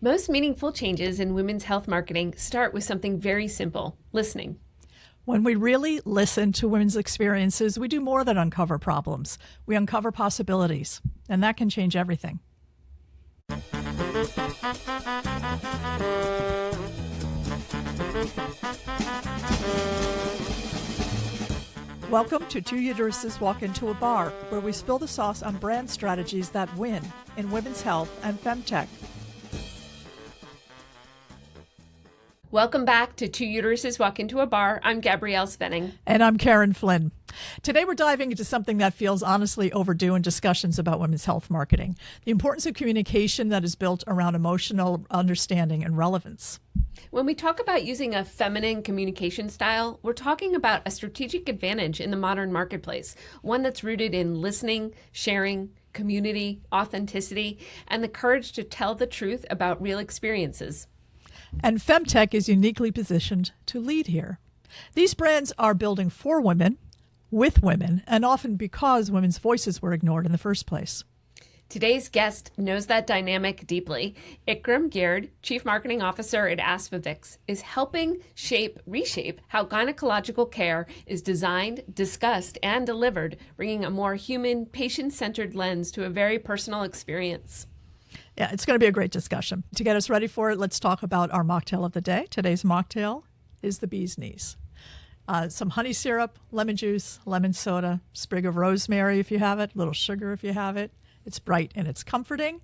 Most meaningful changes in women's health marketing start with something very simple: listening. When we really listen to women's experiences, we do more than uncover problems. We uncover possibilities, and that can change everything. Welcome to Two Uteruses Walk Into a Bar, where we spill the sauce on brand strategies that win in women's health and FemTech. Welcome back to Two Uteruses Walk Into a Bar. I'm Gabrielle Svenning. And I'm Karen Flynn. Today we're diving into something that feels honestly overdue in discussions about women's health marketing: the importance of communication that is built around emotional understanding and relevance. When we talk about using a feminine communication style, we're talking about a strategic advantage in the modern marketplace, one that's rooted in listening, sharing, community, authenticity, and the courage to tell the truth about real experiences. And FemTech is uniquely positioned to lead here. These brands are building for women, with women, and often because women's voices were ignored in the first place. Today's guest knows that dynamic deeply. Ikram Guerd, Chief Marketing Officer at Aspivix, is helping reshape how gynecological care is designed, discussed, and delivered, bringing a more human, patient-centered lens to a very personal experience. Yeah, it's going to be a great discussion. To get us ready for it, let's talk about our mocktail of the day. Today's mocktail is the bee's knees. Some honey syrup, lemon juice, lemon soda, sprig of rosemary if you have it, a little sugar if you have it. It's bright and it's comforting,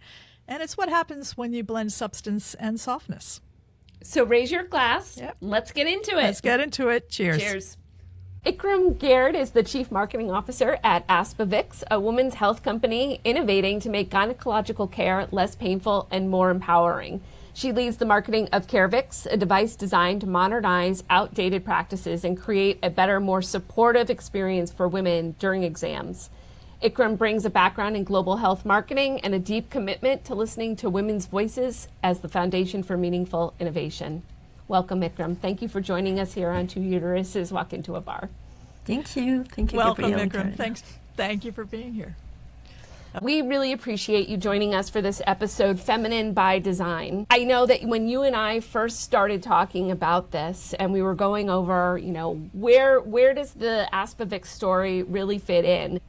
and it's what happens when you blend substance and softness. So raise your glass. Yep. Let's get into it. Let's get into it. Cheers. Cheers. Ikram Guerd is the Chief Marketing Officer at Aspivix, a women's health company innovating to make gynecological care less painful and more empowering. She leads the marketing of Carevix, a device designed to modernize outdated practices and create a better, more supportive experience for women during exams. Ikram brings a background in global health marketing and a deep commitment to listening to women's voices as the foundation for meaningful innovation. Welcome, Ikram. Thank you for joining us here on Two Uteruses Walk Into a Bar. Thank you. Thank you, Welcome, Gabrielle. Ikram. Thank you for being here. We really appreciate you joining us for this episode, Feminine by Design. I know that when you and I first started talking about this and we were going over, where does the Aspivix story really fit in?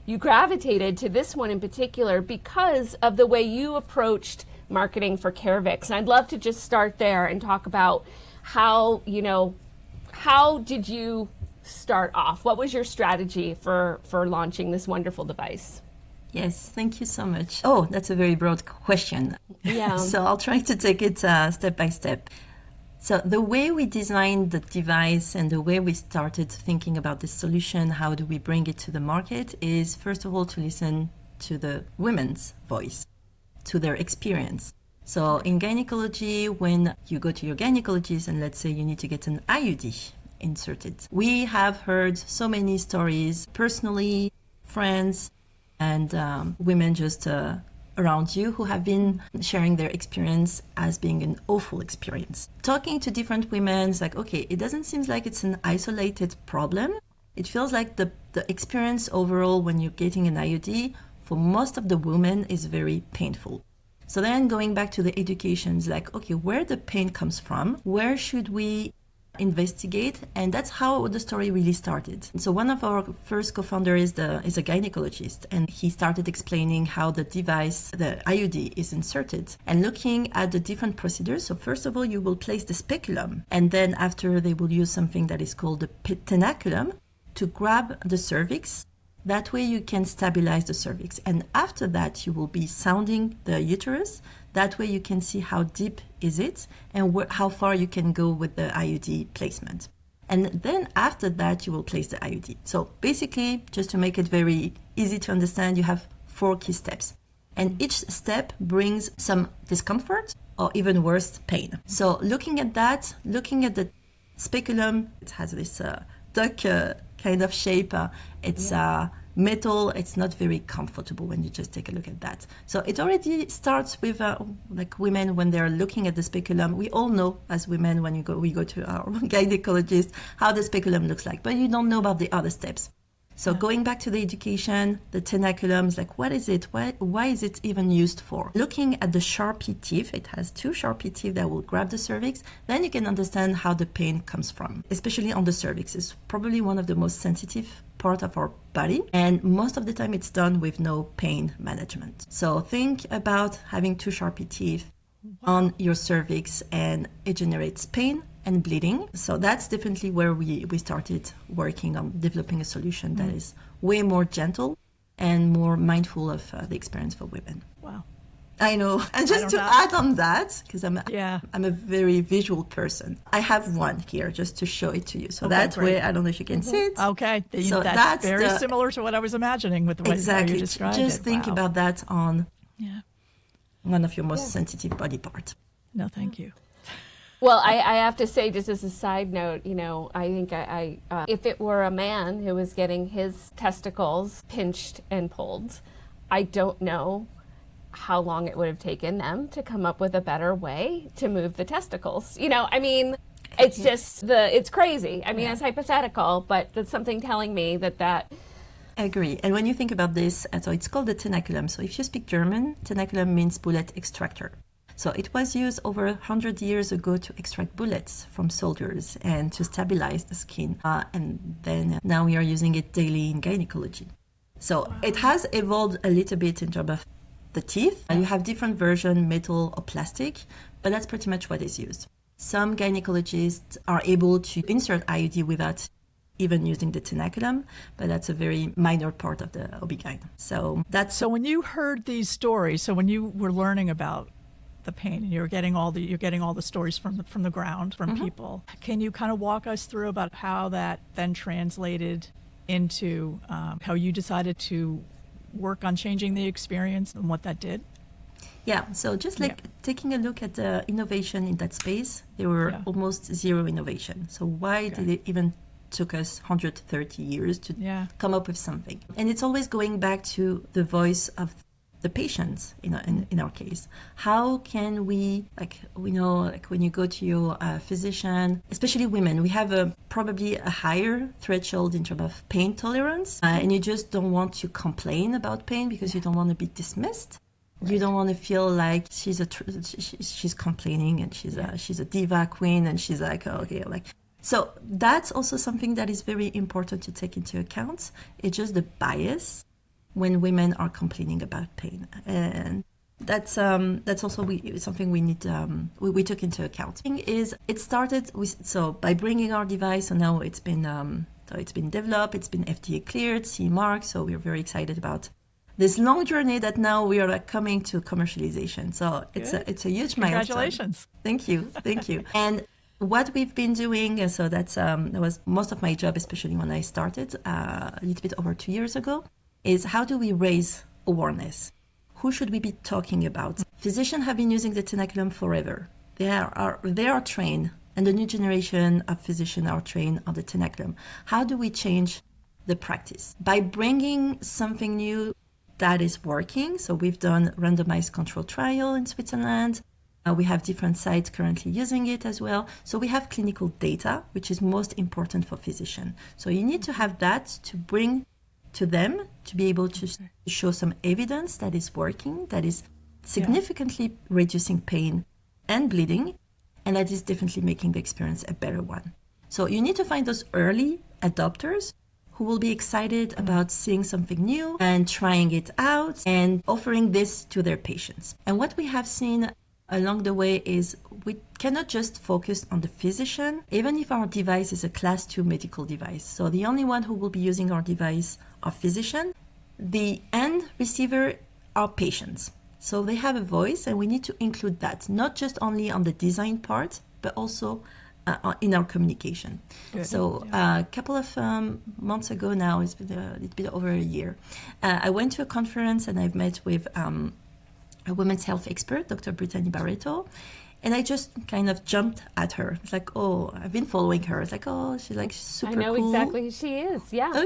You gravitated to this one in particular because of the way you approached marketing for Carevix. And I'd love to just start there and talk about how did you start off? What was your strategy for launching this wonderful device? Yes, thank you so much. Oh, that's a very broad question. Yeah. So I'll try to take it step by step. So the way we designed the device and the way we started thinking about this solution, how do we bring it to the market, is first of all to listen to the women's voice, to their experience. So in gynecology, when you go to your gynecologist and let's say you need to get an IUD inserted, we have heard so many stories personally, friends, and women just around you who have been sharing their experience as being an awful experience. Talking to different women, it's like, okay, it doesn't seem like it's an isolated problem. It feels like the experience overall when you're getting an IUD for most of the women is very painful. So then going back to the education, it's like, okay, where the pain comes from, where should we investigate? And that's how the story really started. So one of our first co-founders is a gynecologist, and he started explaining how the device, the IUD, is inserted and looking at the different procedures. So first of all, you will place the speculum, and then after they will use something that is called the tenaculum to grab the cervix. That way you can stabilize the cervix. And after that, you will be sounding the uterus. That way you can see how deep is it and how far you can go with the IUD placement. And then after that, you will place the IUD. So basically, just to make it very easy to understand, you have 4 key steps. And each step brings some discomfort or even worse, pain. So looking at that, looking at the speculum, it has this duck kind of shape. It's metal. It's not very comfortable when you just take a look at that. So it already starts with like women when they're looking at the speculum. We all know as women when we go to our gynecologist how the speculum looks like, but you don't know about the other steps. So going back to the education, the tenaculum is like, what is it? Why is it even used for? Looking at the Sharpie teeth, it has 2 Sharpie teeth that will grab the cervix, then you can understand how the pain comes from, especially on the cervix. It's probably one of the most sensitive part of our body, and most of the time it's done with no pain management. So think about having 2 Sharpie teeth on your cervix, and it generates pain and bleeding. So that's definitely where we started working on developing a solution that is way more gentle and more mindful of the experience for women. Wow. I know. And just to add on that, because I'm a very visual person, I have one here just to show it to you. So that's where, I don't know if you can see it. Okay. So that's very similar to what I was imagining with the way you described it. Just think about that on one of your most sensitive body parts. No, thank you. Well, I have to say, just as a side note, I think if it were a man who was getting his testicles pinched and pulled, I don't know how long it would have taken them to come up with a better way to move the testicles. It's just it's crazy. It's hypothetical, but there's something telling me that. I agree. And when you think about this, so it's called the tenaculum. So if you speak German, tenaculum means bullet extractor. So it was used over 100 years ago to extract bullets from soldiers and to stabilize the skin. And then now we are using it daily in gynecology. So it has evolved a little bit in terms of the teeth. You have different versions, metal or plastic, but that's pretty much what is used. Some gynecologists are able to insert IUD without even using the tenaculum, but that's a very minor part of the OB-GYN. So when you heard these stories, so when you were learning about the pain, and you're getting all the stories from the ground from people. Can you kind of walk us through about how that then translated into how you decided to work on changing the experience and what that did? Yeah, so just taking a look at the innovation in that space, there were almost zero innovation. So why did it even took us 130 years to come up with something? And it's always going back to the voice of the patients in our case. How can we, when you go to your physician, especially women, we have probably a higher threshold in terms of pain tolerance, and you just don't want to complain about pain because you don't want to be dismissed. You don't want to feel like she's complaining and she's a diva queen and she's like, oh, okay, so that's also something that is very important to take into account. It's just the bias when women are complaining about pain, and that's also something we need we took into account. The thing is, it started by bringing our device, and now it's been developed, it's been FDA cleared, CE marked. So we're very excited about this long journey that now we are coming to commercialization. So it's a huge milestone. Congratulations! Thank you. And what we've been doing, so that was most of my job, especially when I started a little bit over 2 years ago, is how do we raise awareness? Who should we be talking about? Physicians have been using the tenaculum forever. They are trained, and the new generation of physicians are trained on the tenaculum. How do we change the practice? By bringing something new that is working. So we've done randomized control trial in Switzerland. We have different sites currently using it as well. So we have clinical data, which is most important for physicians. So you need to have that to bring to them to be able to show some evidence that is working, that is significantly reducing pain and bleeding, and that is definitely making the experience a better one. So you need to find those early adopters who will be excited about seeing something new and trying it out and offering this to their patients. And what we have seen along the way is we cannot just focus on the physician, even if our device is a class 2 medical device. So the only one who will be using our device are physician. The end receiver are patients. So they have a voice, and we need to include that, not just only on the design part, but also in our communication. Good. So a couple of months ago now, it's been a little bit over a year, I went to a conference and I've met with a women's health expert, Dr. Brittany Barreto, and I just kind of jumped at her. It's like, oh, I've been following her. It's like, oh, she's like super cool. I know exactly who she is, yeah.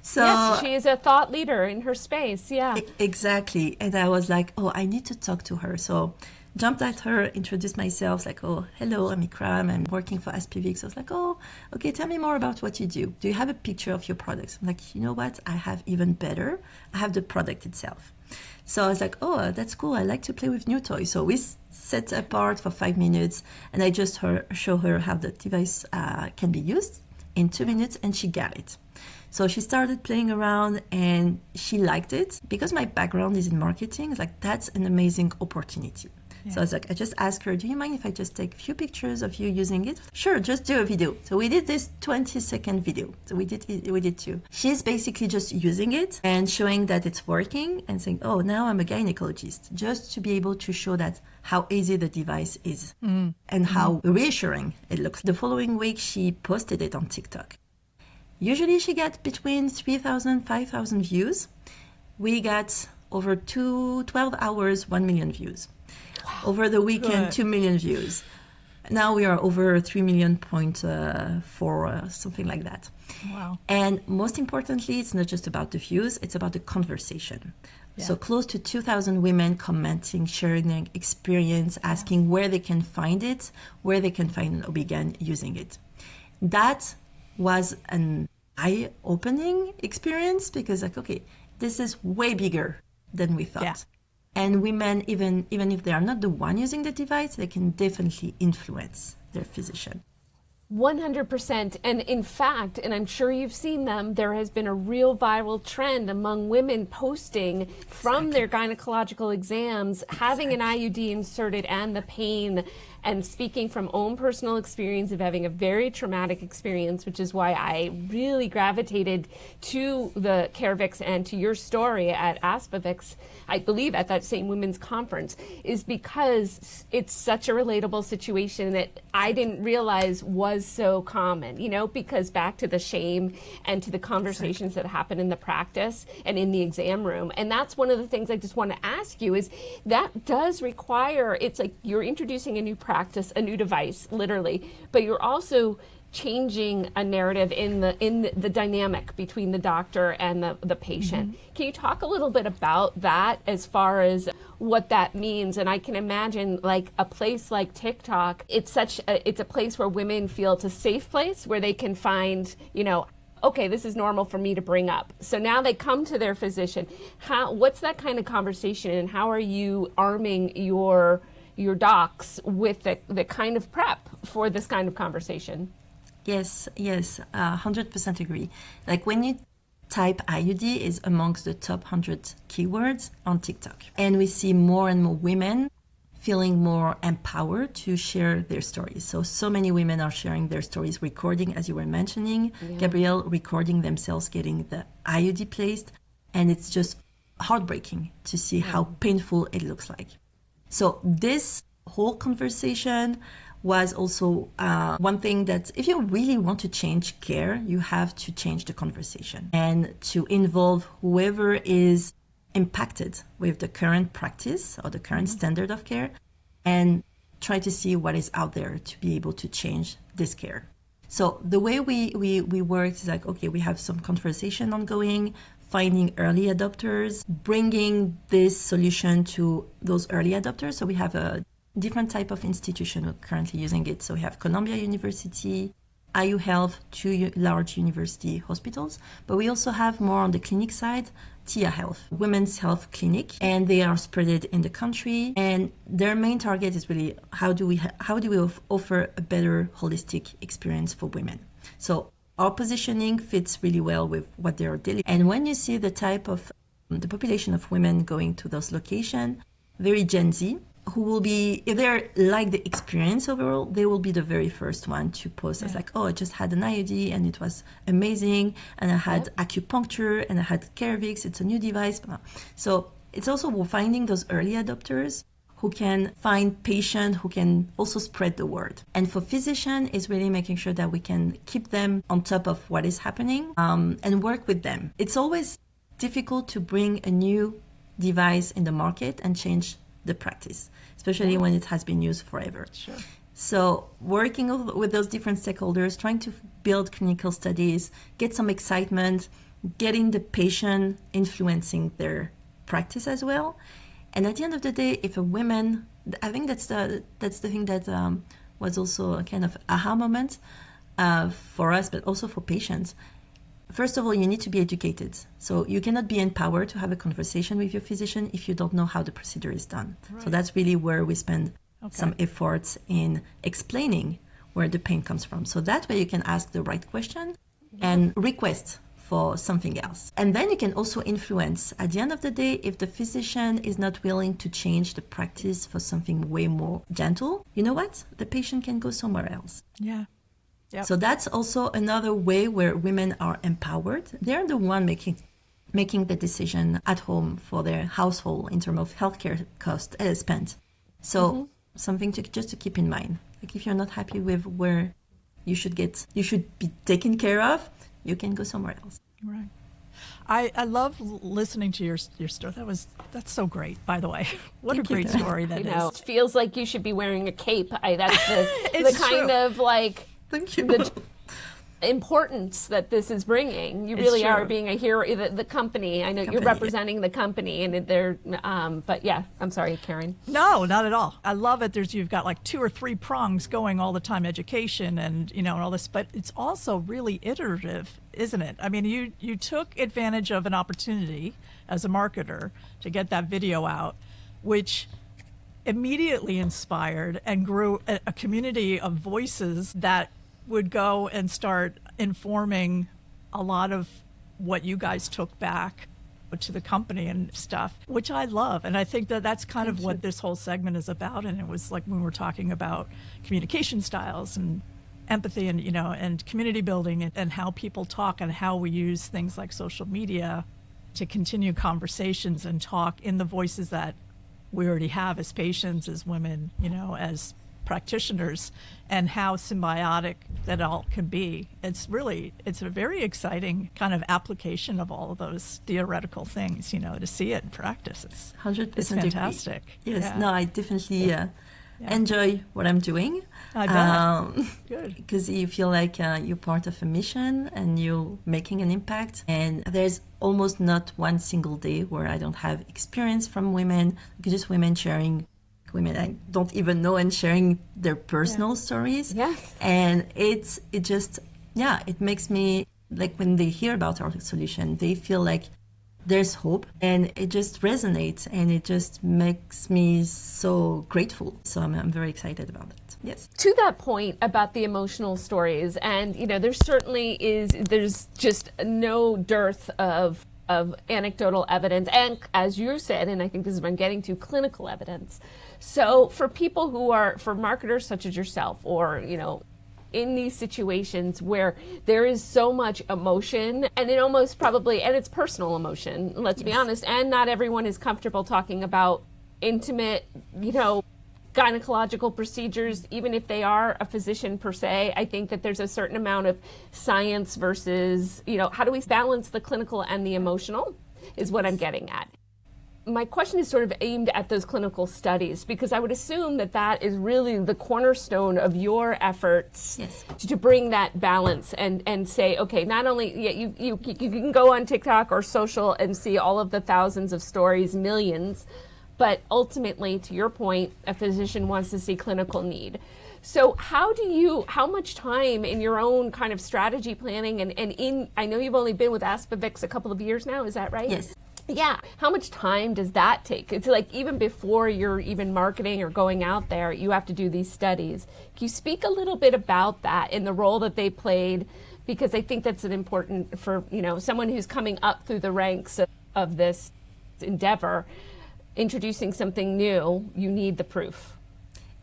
So, yes, she is a thought leader in her space, yeah. Exactly. And I was like, oh, I need to talk to her. So jumped at her, introduced myself, like, oh, hello, I'm Ikram, I'm working for Aspivix. I was like, oh, okay, tell me more about what you do. Do you have a picture of your products? I'm like, you know what? I have even better. I have the product itself. So I was like, oh, that's cool. I like to play with new toys. So we sat apart for 5 minutes, and I just show her how the device can be used in 2 minutes, and she got it. So she started playing around and she liked it. Because my background is in marketing, like that's an amazing opportunity. Yeah. So I was like, I just asked her, do you mind if I just take a few pictures of you using it? Sure, just do a video. So we did this 20-second video. So we did two. She's basically just using it and showing that it's working and saying, oh, now I'm a gynecologist. Just to be able to show that how easy the device is and how reassuring it looks. The following week, she posted it on TikTok. Usually she gets between 3,000, 5,000 views. We got over 12 hours, 1 million views. Wow. Over the weekend, good. 2 million views. Now we are over 3 million point something like that. Wow. And most importantly, it's not just about the views, it's about the conversation. Yeah. So close to 2,000 women commenting, sharing their experience, asking where they can find it, where they can find an OB-GYN using it. That was an eye-opening experience because like, okay, this is way bigger than we thought. Yeah. And women, even if they are not the one using the device, they can definitely influence their physician. 100%. And in fact, and I'm sure you've seen them, there has been a real viral trend among women posting from their gynecological exams, having an IUD inserted and the pain, and speaking from own personal experience of having a very traumatic experience, which is why I really gravitated to the Carevix and to your story at Aspivix, I believe at that same women's conference, is because it's such a relatable situation that I didn't realize was so common, because back to the shame and to the conversations that happen in the practice and in the exam room. And that's one of the things I just want to ask you is that does require, it's like you're introducing a new practice, a new device, literally, but you're also changing a narrative in the dynamic between the doctor and the patient. Mm-hmm. Can you talk a little bit about that as far as what that means? And I can imagine like a place like TikTok, it's a place where women feel it's a safe place where they can find, okay, this is normal for me to bring up. So now they come to their physician. What's that kind of conversation, and how are you arming your docs with the kind of prep for this kind of conversation? Yes, 100% agree. Like when you type IUD is amongst the top 100 keywords on TikTok. And we see more and more women feeling more empowered to share their stories. So many women are sharing their stories, recording, as you were mentioning, Gabrielle, recording themselves getting the IUD placed. And it's just heartbreaking to see how painful it looks like. So this whole conversation was also one thing that if you really want to change care, you have to change the conversation and to involve whoever is impacted with the current practice or the current standard of care and try to see what is out there to be able to change this care. So the way we work is like, okay, we have some conversation ongoing, finding early adopters, bringing this solution to those early adopters. So we have a different type of institution who are currently using it. So we have Columbia University, IU Health, 2 large university hospitals, but we also have more on the clinic side, TIA Health, Women's Health Clinic, and they are spread in the country. And their main target is really how do we offer a better holistic experience for women. So our positioning fits really well with what they are dealing. And when you see the type of the population of women going to those locations, very Gen Z, who will be, if they're like the experience overall, they will be the very first one to post as like, oh, I just had an IUD and it was amazing, and I had acupuncture and I had Carevix, it's a new device. So it's also finding those early adopters who can find patients who can also spread the word. And for physician is really making sure that we can keep them on top of what is happening and work with them. It's always difficult to bring a new device in the market and change the practice, especially when it has been used forever. Sure. So working with those different stakeholders, trying to build clinical studies, get some excitement, getting the patient influencing their practice as well, And at the end of the day, if a woman, I think that's the thing that was also a kind of aha moment for us, but also for patients. First of all, you need to be educated. So you cannot be empowered to have a conversation with your physician if you don't know how the procedure is done. Right. So that's really where we spend some efforts in explaining where the pain comes from. So that way you can ask the right question and request for something else. And then you can also influence. At the end of the day, if the physician is not willing to change the practice for something way more gentle, you know what? The patient can go somewhere else. Yeah. Yep. So that's also another way where women are empowered. They're the one making the decision at home for their household in terms of healthcare cost spent. So something to keep in mind. Like if you're not happy with where you should be taken care of, you can go somewhere else. Right. I love listening to your story. That's so great, by the way. What a great story that is. It feels like you should be wearing a cape. That's the kind of like Thank you. The importance that this is bringing. You really are being a hero. The company, I know you're representing the company, and they're. But yeah, I'm sorry, Karen. No, not at all. I love it. You've got like 2 or 3 prongs going all the time, education and and all this. But it's also really iterative, isn't it? I mean, you took advantage of an opportunity as a marketer to get that video out, which immediately inspired and grew a community of voices that would go and start informing a lot of what you guys took back to the company and stuff, which I love. And I think that that's kind of what this whole segment is about. And it was like when we're talking about communication styles and empathy and, and community building and how people talk and how we use things like social media to continue conversations and talk in the voices that we already have as patients, as women, as practitioners, and how symbiotic that all can be. It's a very exciting kind of application of all of those theoretical things, to see it in practice. It's 100% it's fantastic. Yes, yeah. no, I definitely enjoy what I'm doing. I bet. Good. Because you feel like you're part of a mission and you're making an impact. And there's almost not one single day where I don't have experience from women, just women sharing, women I don't even know, and sharing their personal stories. Yes. And it makes me, like when they hear about our solution, they feel like there's hope, and it just resonates, and it just makes me so grateful. So I'm very excited about it. Yes. To that point about the emotional stories, and there's just no dearth of anecdotal evidence, and as you said, and I think this is what I'm getting to, clinical evidence. So for people for marketers such as yourself, or in these situations where there is so much emotion, and it almost probably, and it's personal emotion, let's be honest, and not everyone is comfortable talking about intimate, gynecological procedures, even if they are a physician per se. I think that there's a certain amount of science versus, how do we balance the clinical and the emotional is what I'm getting at. My question is sort of aimed at those clinical studies, because I would assume that is really the cornerstone of your efforts to bring that balance and say, okay, not only you can go on TikTok or social and see all of the thousands of stories, millions, but ultimately, to your point, a physician wants to see clinical need. So how much time in your own kind of strategy planning I know you've only been with Aspivix a couple of years now, is that right? Yes. Yeah. How much time does that take? It's like even before you're even marketing or going out there, you have to do these studies. Can you speak a little bit about that and the role that they played? Because I think that's an important for, someone who's coming up through the ranks of this endeavor, introducing something new, you need the proof.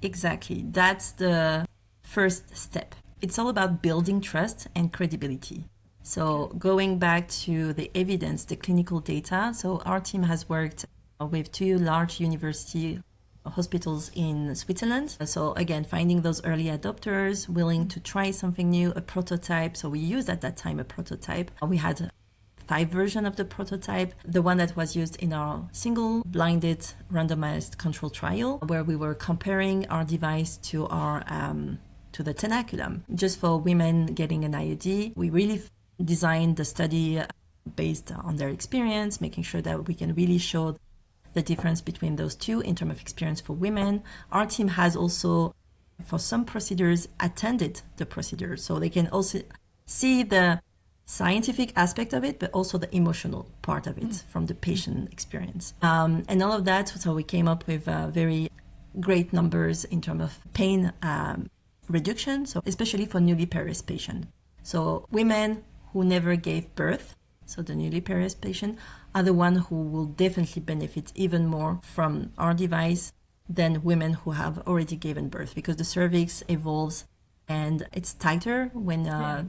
Exactly. That's the first step. It's all about building trust and credibility. So going back to the evidence, the clinical data, so our team has worked with 2 large university hospitals in Switzerland. So again, finding those early adopters willing to try something new, a prototype. So we used at that time a prototype. We had 5 versions of the prototype. The one that was used in our single blinded randomized control trial, where we were comparing our device to to the tenaculum, just for women getting an IUD. We really designed the study based on their experience, making sure that we can really show the difference between those two in terms of experience for women. Our team has also, for some procedures, attended the procedure. So they can also see the scientific aspect of it, but also the emotional part of it from the patient experience. And all of that, so we came up with very great numbers in terms of pain reduction, so especially for nulliparous patients. So women who never gave birth, so the nulliparous patient, are the ones who will definitely benefit even more from our device than women who have already given birth, because the cervix evolves and it's tighter when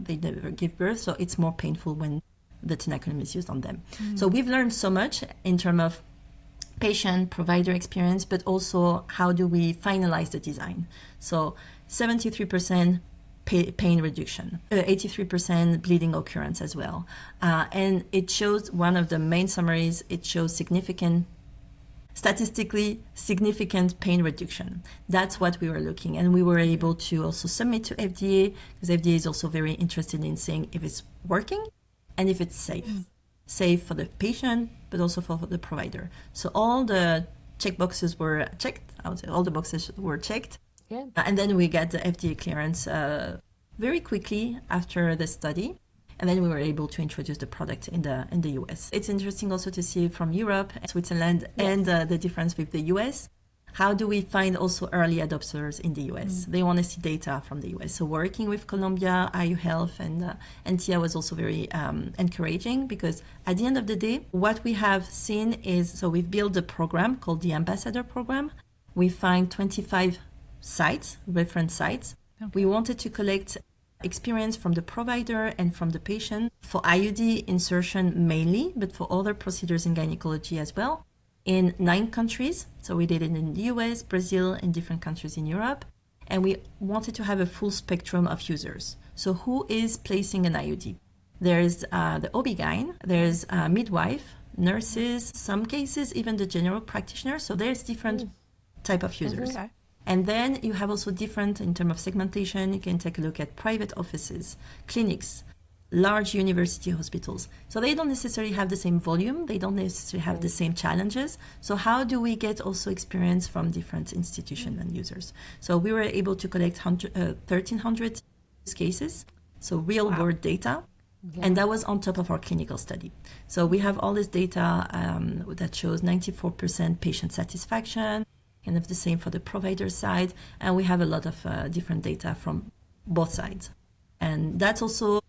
they never give birth, so it's more painful when the tenaculum is used on them. So we've learned so much in terms of patient provider experience, but also how do we finalize the design. So 73% pain reduction, 83% bleeding occurrence as well. And it shows, one of the main summaries, it shows statistically significant pain reduction. That's what we were looking, and we were able to also submit to FDA, because FDA is also very interested in seeing if it's working and if it's safe for the patient, but also for the provider. So all the checkboxes were checked. I would say all the boxes were checked. Yeah. And then we got the FDA clearance very quickly after the study. And then we were able to introduce the product in the US. It's interesting also to see from Europe, Switzerland, and the difference with the US. How do we find also early adopters in the US? They want to see data from the US. So working with Columbia, IU Health, and NTIA was also very encouraging, because at the end of the day, what we have seen is, so we've built a program called the Ambassador Program. We find 25 sites, reference sites. Okay. We wanted to collect experience from the provider and from the patient for IUD insertion mainly, but for other procedures in gynecology as well, in 9 countries. So we did it in the US, Brazil, and different countries in Europe. And we wanted to have a full spectrum of users. So who is placing an IUD? There's the OB-GYN, there's midwife, nurses, some cases even the general practitioner. So there's different type of users. Okay. And then you have also different in terms of segmentation. You can take a look at private offices, clinics, large university hospitals. So they don't necessarily have the same volume. They don't necessarily have the same challenges. So how do we get also experience from different institutions and users? So we were able to collect 1,300 use cases, so real world data. Yeah. And that was on top of our clinical study. So we have all this data that shows 94% patient satisfaction, kind of the same for the provider side. And we have a lot of different data from both sides. And that's also,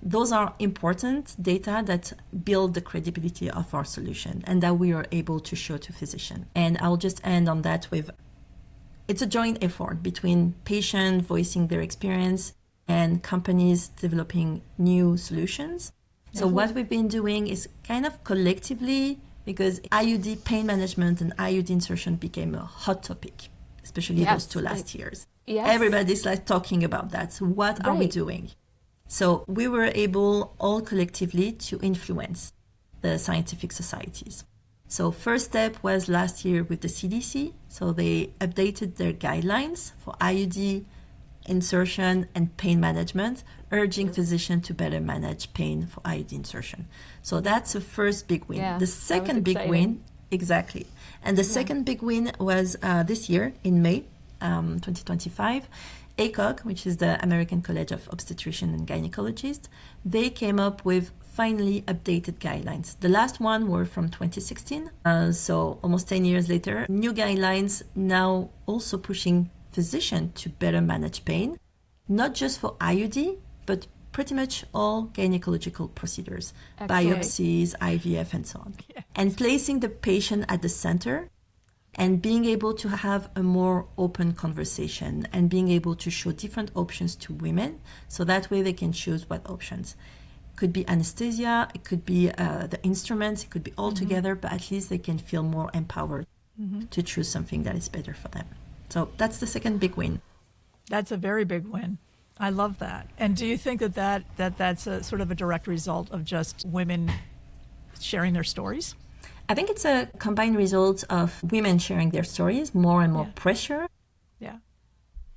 those are important data that build the credibility of our solution and that we are able to show to physicians. And I'll just end on that with, it's a joint effort between patients voicing their experience and companies developing new solutions. So what we've been doing is kind of collectively, because IUD pain management and IUD insertion became a hot topic, especially those 2 last years. Yes. Everybody's like talking about that. So what are we doing? So we were able all collectively to influence the scientific societies. So first step was last year with the CDC. So they updated their guidelines for IUD insertion and pain management, urging physicians to better manage pain for IUD insertion. So that's the first big win. The second big win, exactly. And the second big win was this year in May 2025. ACOG, which is the American College of Obstetricians and Gynecologists, they came up with finally updated guidelines. The last one were from 2016, so almost 10 years later. New guidelines now also pushing physicians to better manage pain, not just for IUD, but pretty much all gynecological procedures, biopsies, IVF, and so on. Yes. And placing the patient at the center and being able to have a more open conversation and being able to show different options to women, so that way they can choose what options. It could be anesthesia, it could be the instruments, it could be all together, but at least they can feel more empowered to choose something that is better for them. So that's the second big win. That's a very big win. I love that. And do you think that's a sort of a direct result of just women sharing their stories? I think it's a combined result of women sharing their stories, more and more pressure. Yeah.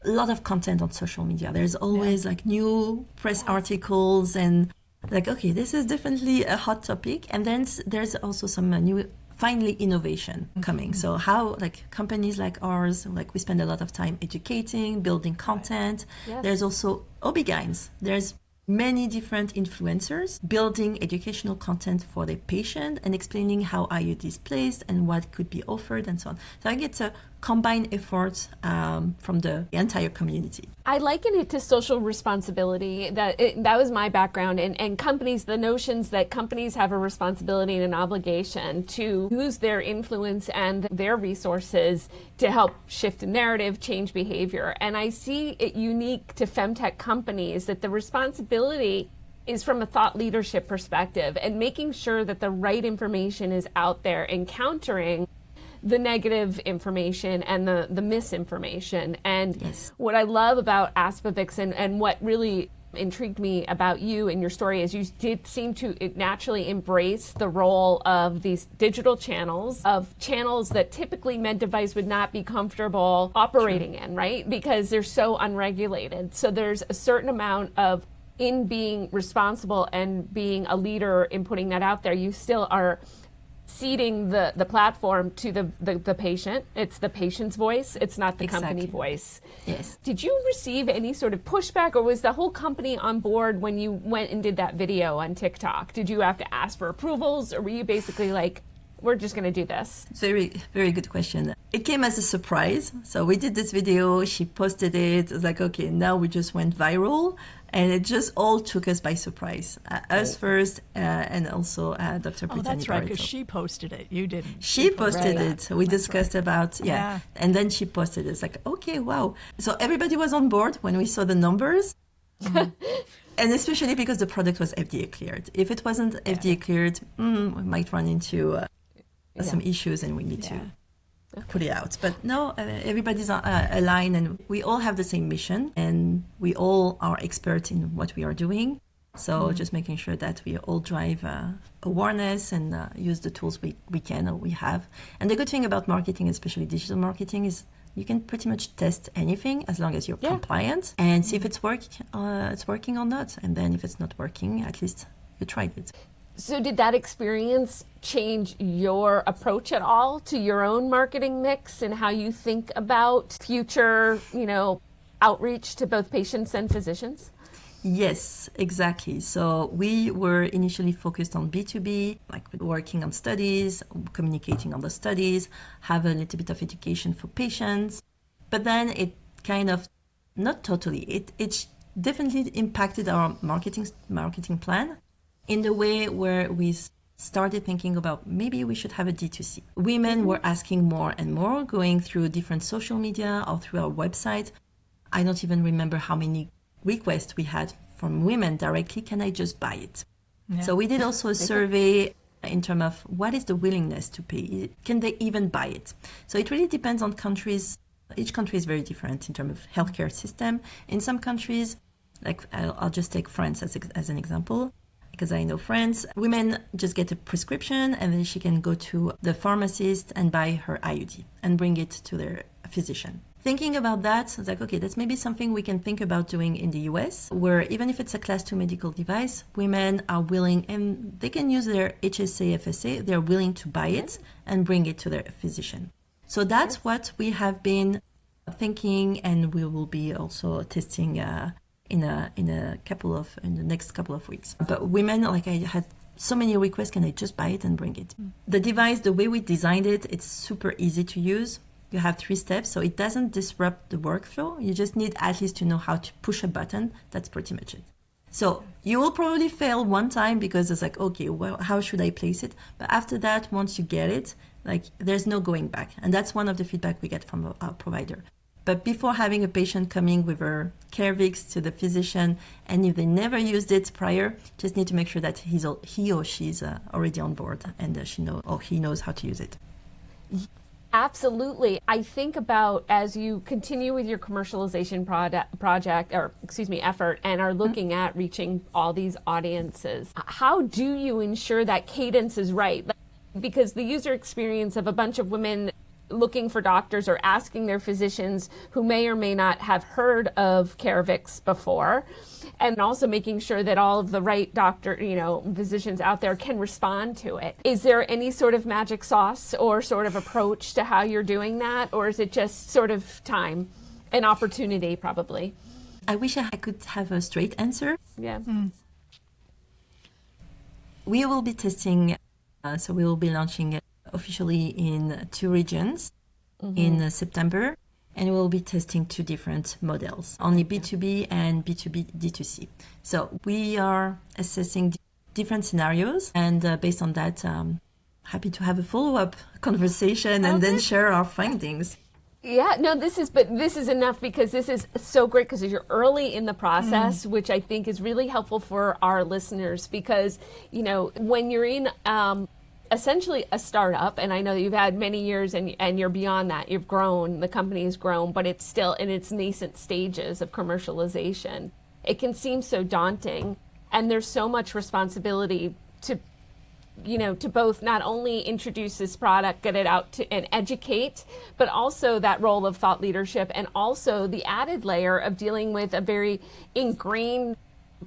A lot of content on social media. There's always like new press articles and like, okay, this is definitely a hot topic. And then there's also some new finally innovation coming. So how, like, companies like ours, like, we spend a lot of time educating, building content. Yes. There's also OB-GYNs. There's many different influencers building educational content for their patient and explaining how IUD is placed and what could be offered and so on. So I think it's a combined effort from the entire community. I liken it to social responsibility. That was my background. And companies, the notions that companies have a responsibility and an obligation to use their influence and their resources to help shift a narrative, change behavior. And I see it unique to FemTech companies that the responsibility is from a thought leadership perspective and making sure that the right information is out there and countering the negative information and the misinformation. And yes. What I love about Aspivix and what really intrigued me about you and your story is you did seem to naturally embrace the role of these digital channels, of channels that typically med device would not be comfortable operating in, right? Because they're so unregulated. So there's a certain amount of, in being responsible and being a leader in putting that out there, you still are ceding the platform to the patient. It's the patient's voice. It's not the company voice. Yes. Did you receive any sort of pushback, or was the whole company on board when you went and did that video on TikTok? Did you have to ask for approvals, or were you basically like, we're just going to do this? Very, very good question. It came as a surprise. So we did this video, she posted it. It was like, okay, now we just went viral. And it just all took us by surprise. Us first, and also Dr. Brittany. Oh, that's right, because Barreto. she posted it. You didn't. She posted Right. it. So we discussed about, And then she posted it. It's like, okay, wow. So everybody was on board when we saw the numbers. And especially because the product was FDA cleared. If it wasn't FDA cleared, we might run into some issues and we need to put it out. But no, everybody's aligned and we all have the same mission and we all are experts in what we are doing. So just making sure that we all drive awareness and use the tools we can or we have. And the good thing about marketing, especially digital marketing, is you can pretty much test anything as long as you're compliant and see if it's working or not. And then if it's not working, at least you tried it. So did that experience change your approach at all to your own marketing mix and how you think about future, outreach to both patients and physicians? Yes, exactly. So we were initially focused on B2B, like working on studies, communicating on the studies, have a little bit of education for patients. But then it kind of, not totally, it definitely impacted our marketing plan in the way where we started thinking about maybe we should have a D2C. Women were asking more and more, going through different social media or through our website. I don't even remember how many requests we had from women directly, can I just buy it? Yeah. So we did also a survey in terms of what is the willingness to pay? Can they even buy it? So it really depends on countries. Each country is very different in terms of healthcare system. In some countries, like I'll just take France as an example, because I know France, women just get a prescription and then she can go to the pharmacist and buy her IUD and bring it to their physician. Thinking about that, I was like, okay, that's maybe something we can think about doing in the US, where even if it's a class 2 medical device, women are willing, and they can use their HSA, FSA, they're willing to buy it and bring it to their physician. So that's what we have been thinking, and we will be also testing in the next couple of weeks. But women, like I had so many requests, can I just buy it and bring it? The device, the way we designed it, it's super easy to use. You have 3 steps, so it doesn't disrupt the workflow. You just need at least to know how to push a button. That's pretty much it. So you will probably fail one time because it's like, okay, well, how should I place it? But after that, once you get it, like there's no going back. And that's one of the feedback we get from our provider. But before having a patient coming with her Carevix to the physician, and if they never used it prior, just need to make sure that he or she's already on board and he knows how to use it. Absolutely. I think about as you continue with your commercialization effort and are looking at reaching all these audiences, how do you ensure that cadence is right? Because the user experience of a bunch of women looking for doctors or asking their physicians who may or may not have heard of Carevix before, and also making sure that all of the right physicians out there can respond to it. Is there any sort of magic sauce or sort of approach to how you're doing that, or is it just sort of time and opportunity, probably? I wish I could have a straight answer. Yeah. We will be testing, so we will be launching officially in 2 regions in September, and we will be testing 2 different models, only B2B and B2B D2C. So we are assessing different scenarios, and based on that, happy to have a follow-up conversation and then share our findings. Yeah, no, this is enough, because this is so great, because you're early in the process, which I think is really helpful for our listeners, because, when you're in essentially a startup, and I know that you've had many years and you're beyond that, you've grown, the company has grown, but it's still in its nascent stages of commercialization. It can seem so daunting, and there's so much responsibility to both not only introduce this product, get it out and educate, but also that role of thought leadership, and also the added layer of dealing with a very ingrained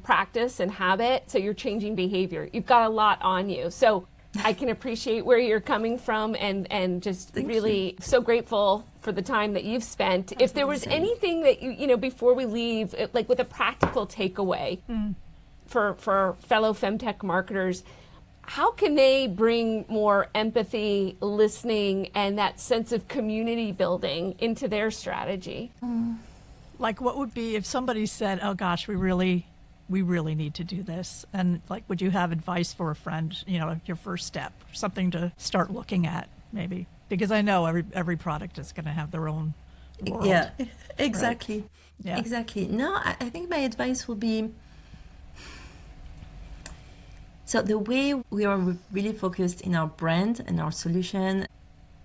practice and habit. So you're changing behavior. You've got a lot on you. So I can appreciate where you're coming from, and just Thank really you. so grateful for the time that you've spent. If there was anything that before we leave, like with a practical takeaway for fellow FemTech marketers, how can they bring more empathy, listening, and that sense of community building into their strategy? Like, what would be if somebody said, "Oh gosh, we really need to do this," and like, would you have advice for a friend? Your first step, something to start looking at, maybe, because I know every product is going to have their own world. Yeah, exactly. Right? Yeah, exactly. No, I think my advice will be. So the way we are really focused in our brand and our solution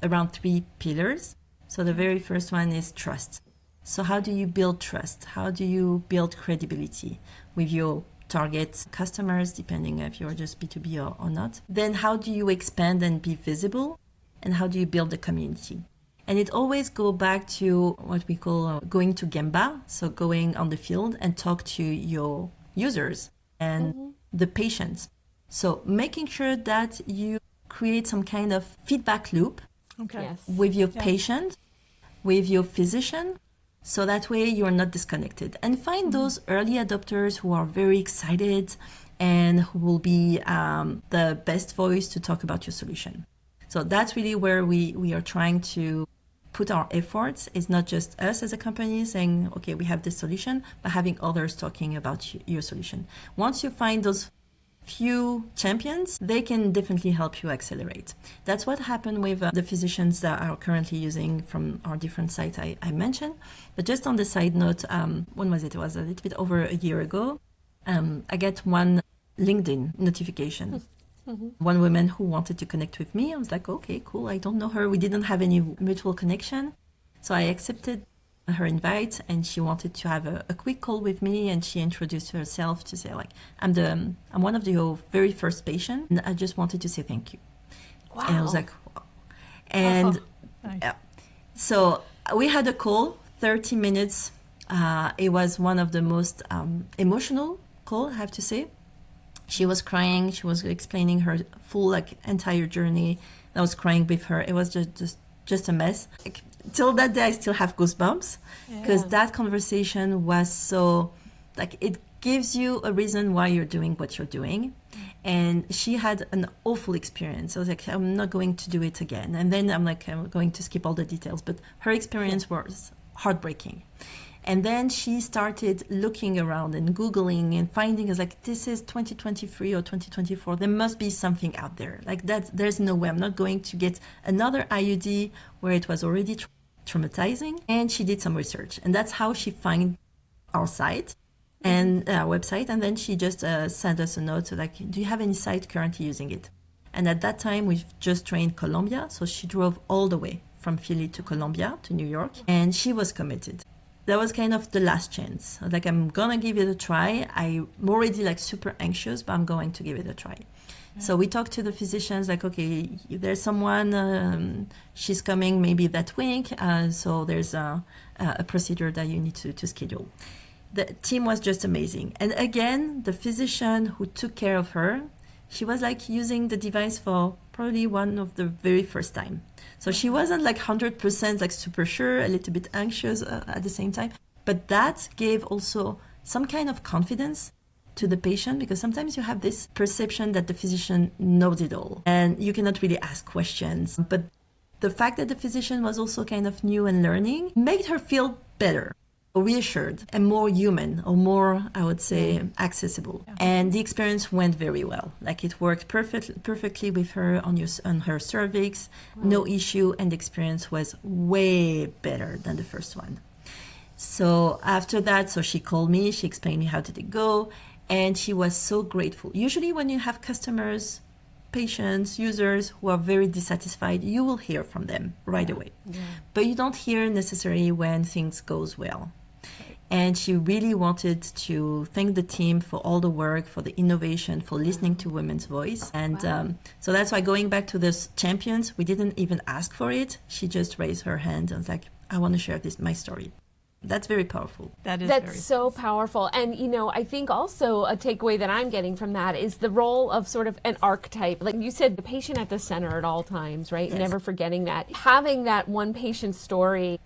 around 3 pillars. So the very first one is trust. So how do you build trust? How do you build credibility with your target customers, depending if you're just B2B or not? Then how do you expand and be visible? And how do you build a community? And it always goes back to what we call going to Gemba, so going on the field and talk to your users and the patients. So making sure that you create some kind of feedback loop with your patient, with your physician, so that way you're not disconnected. And find those early adopters who are very excited and who will be the best voice to talk about your solution. So that's really where we are trying to put our efforts. It's not just us as a company saying, okay, we have this solution, but having others talking about your solution. Once you find those few champions, they can definitely help you accelerate. That's what happened with the physicians that are currently using from our different sites I mentioned. But just on the side note, when was it? It was a little bit over a year ago. I get one LinkedIn notification. One woman who wanted to connect with me. I was like, okay, cool. I don't know her. We didn't have any mutual connection. So I accepted her invite, and she wanted to have a quick call with me, and she introduced herself to say, like, I'm one of your very first patients, and I just wanted to say thank you. Wow. And I was like, wow. And nice. So we had a call, 30 minutes. It was one of the most emotional call, I have to say. She was crying. She was explaining her full entire journey. I was crying with her. It was just a mess. Till that day, I still have goosebumps because that conversation was so, it gives you a reason why you're doing what you're doing. And she had an awful experience. I was like, I'm not going to do it again. And then I'm going to skip all the details. But her experience was heartbreaking. And then she started looking around and Googling and finding, this is 2023 or 2024. There must be something out there. There's no way. I'm not going to get another IUD where it was already traumatizing. And she did some research. And that's how she found our site and our website. And then she just sent us a note, do you have any site currently using it? And at that time, we've just trained Colombia. So she drove all the way from Philly to Colombia to New York. And she was committed. That was kind of the last chance. I'm going to give it a try. I'm already super anxious, but I'm going to give it a try. So we talked to the physicians like, okay, there's someone, she's coming maybe that week, so there's a procedure that you need to schedule. The team was just amazing. And again, the physician who took care of her, she was like using the device for probably one of the very first time. So she wasn't like 100% like super sure, a little bit anxious at the same time. But that gave also some kind of confidence to the patient, because sometimes you have this perception that the physician knows it all and you cannot really ask questions. But the fact that the physician was also kind of new and learning made her feel better, reassured, and more human, or more, I would say, accessible. Yeah. And the experience went very well. Like it worked perfectly with her on her cervix, no issue, and the experience was way better than the first one. So after that, so she called me, she explained me how did it go, and she was so grateful. Usually when you have customers, patients, users who are very dissatisfied, you will hear from them right away. Yeah. But you don't hear necessarily when things goes well. And she really wanted to thank the team for all the work, for the innovation, for listening to women's voice. And so that's why, going back to this champions, we didn't even ask for it. She just raised her hand and was like, I want to share my story. That's very powerful. That's so powerful. And, you know, I think also a takeaway that I'm getting from that is the role of sort of an archetype. Like you said, the patient at the center at all times, right? Yes. Never forgetting that. Having that one patient story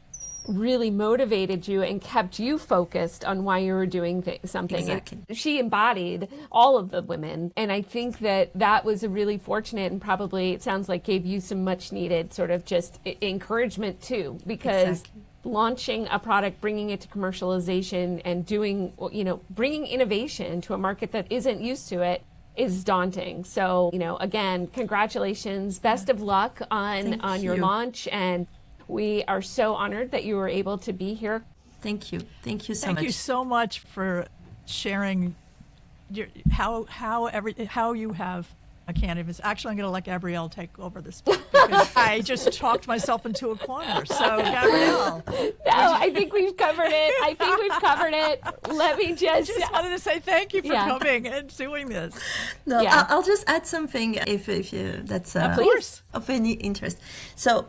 really motivated you and kept you focused on why you were doing something. Exactly. And she embodied all of the women. And I think that was a really fortunate, and probably, it sounds like, gave you some much needed sort of just encouragement too, because launching a product, bringing it to commercialization, and bringing innovation to a market that isn't used to it is daunting. So, again, congratulations, best of luck on your launch, and we are so honored that you were able to be here. Thank you so much. Thank you so much for sharing how you have a canvas. Actually, I'm going to let Gabrielle take over this because I just talked myself into a corner. So, Gabrielle. No, I think we've covered it. Let me just wanted to say thank you for coming and doing this. No, I'll just add something if that's of any interest. So,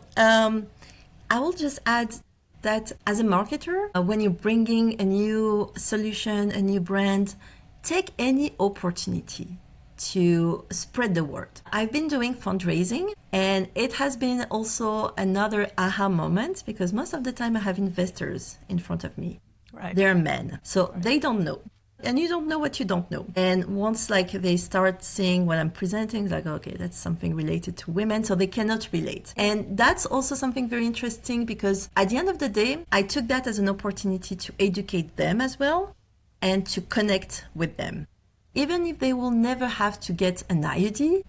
I will just add that as a marketer, when you're bringing a new solution, a new brand, take any opportunity to spread the word. I've been doing fundraising, and it has been also another aha moment, because most of the time I have investors in front of me. Right. They're men, so they don't know. And you don't know what you don't know. And once they start seeing what I'm presenting, it's like, okay, that's something related to women, so they cannot relate. And that's also something very interesting, because at the end of the day, I took that as an opportunity to educate them as well and to connect with them. Even if they will never have to get an IUD,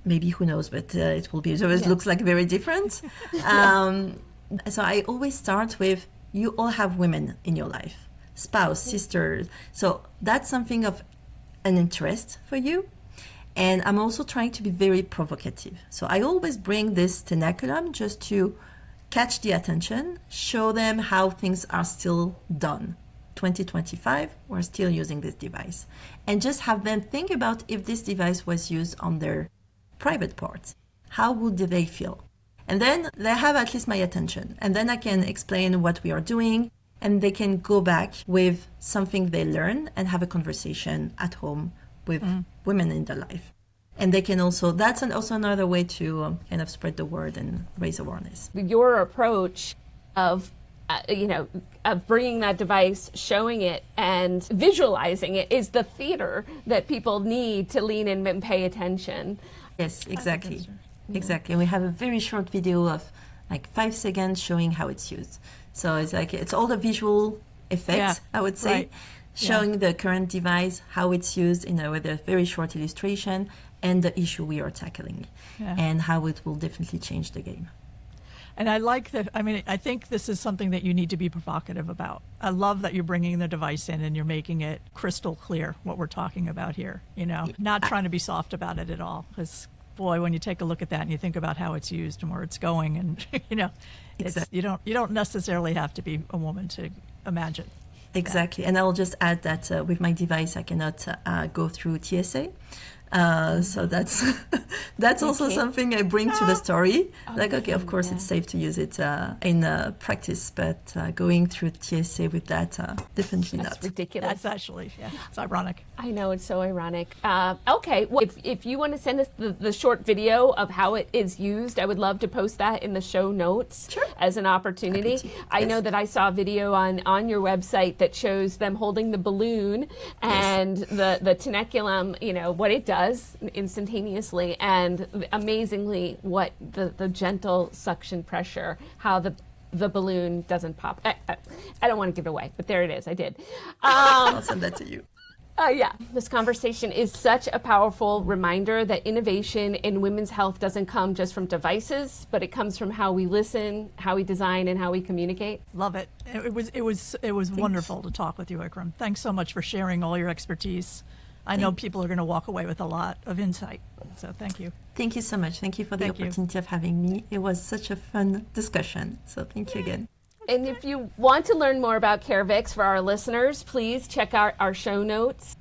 maybe, who knows, but it will be, it always looks like very different. So I always start with, you all have women in your life. Spouse, sisters. So that's something of an interest for you. And I'm also trying to be very provocative. So I always bring this tenaculum just to catch the attention, show them how things are still done. 2025, we're still using this device. And just have them think about, if this device was used on their private parts, how would they feel? And then they have at least my attention. And then I can explain what we are doing, and they can go back with something they learn and have a conversation at home with women in their life. And they can also, that's also another way to kind of spread the word and raise awareness. Your approach of bringing that device, showing it, and visualizing it is the theater that people need to lean in and pay attention. Yes, exactly. Exactly. And we have a very short video of like 5 seconds showing how it's used. So it's all the visual effects, I would say, showing the current device, how it's used with a very short illustration, and the issue we are tackling, and how it will definitely change the game. And I like that. I mean, I think this is something that you need to be provocative about. I love that you're bringing the device in and you're making it crystal clear what we're talking about here, not trying to be soft about it at all. Because, boy, when you take a look at that and you think about how it's used and where it's going, and, exactly. you don't necessarily have to be a woman to imagine. Exactly. And I will just add that with my device, I cannot go through TSA. So that's also something I bring to the story. Okay, of course, it's safe to use it in practice, but going through TSA with that, definitely That's not. ridiculous. That's actually, it's ironic. I know, it's so ironic. Okay, well, if you want to send us the short video of how it is used, I would love to post that in the show notes as an opportunity. I know that I saw a video on your website that shows them holding the balloon and the teneculum, what it does instantaneously, and amazingly what the gentle suction pressure, how the balloon doesn't pop. I don't want to give it away, but there it is. I did. I'll send that to you. This conversation is such a powerful reminder that innovation in women's health doesn't come just from devices, but it comes from how we listen, how we design, and how we communicate. Love it. It was wonderful to talk with you, Ikram. Thanks so much for sharing all your expertise. I know people are going to walk away with a lot of insight. So thank you. Thank you so much. Thank you for the opportunity of having me. It was such a fun discussion. So thank you again. And if you want to learn more about Carevix for our listeners, please check out our show notes.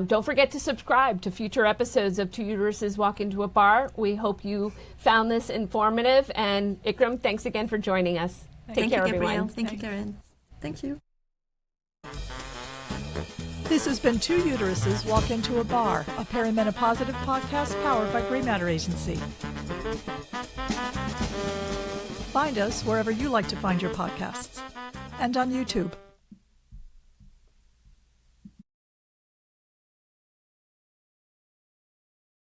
Don't forget to subscribe to future episodes of Two Uteruses Walk Into a Bar. We hope you found this informative. And Ikram, thanks again for joining us. Take care, everyone. Thank you, Karen. Thank you. This has been Two Uteruses Walk Into a Bar, a perimenopausive podcast powered by Grey Matter Agency. Find us wherever you like to find your podcasts and on YouTube.